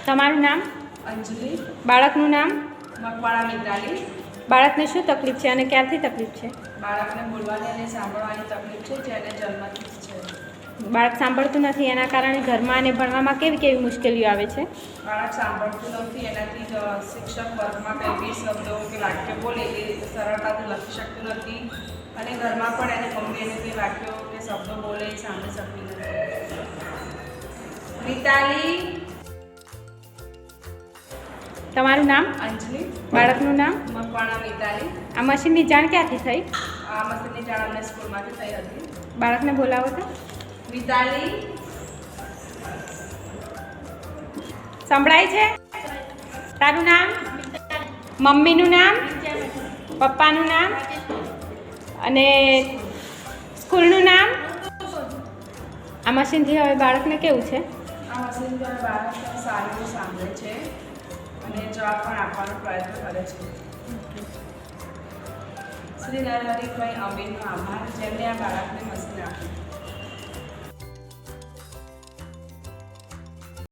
તમારું નામ? અંજલિ. બાળકનું નામ? મકવાણા મિતાલી. બાળકને શું તકલીફ છે અને ક્યારથી તકલીફ છે? બાળકને બોલવાની અને સાંભળવાની તકલીફ છે, જેને જન્મથી જ છે. બાળક સાંભળતું નથી, એના કારણે ઘરમાં અને ભણવામાં કેવી કેવી મુશ્કેલીઓ આવે છે? બાળક સાંભળતું નથી, એનાથી શિક્ષક વર્ગમાં કંઈ બી શબ્દો કે વાક્ય બોલે એ સરળતાથી લખી શકતું નથી, અને ઘરમાં પણ એને મમ્મી એને કંઈ વાક્યો કે શબ્દો બોલે એ સાંભળી શકતી નથી. મિતાલી. તમારું નામ? અંજલિ. બાળકનું નામ? મકવાણા મિતાલી. આ મશીનની જાણ ક્યાંથી થઈ? આ મશીનની જાણ અમને સ્કૂલમાંથી થઈ હતી. બાળકને બોલાવો તો. મિતાલી. સંભળાય છે? તારું નામ? મમ્મીનું નામ? પપ્પાનું નામ? અને સ્કૂલનું નામ? આ મશીનથી હવે બાળકને કેવું છે? આ મશીન દ્વારા બાળક સારું સાંભળે છે અને જવાબ પણ આપવાનો પ્રયત્ન કરે છે. શ્રી નરહરિભાઈ અમીરનો આભાર, જેમને આ બાળકને મશીન આપ્યું.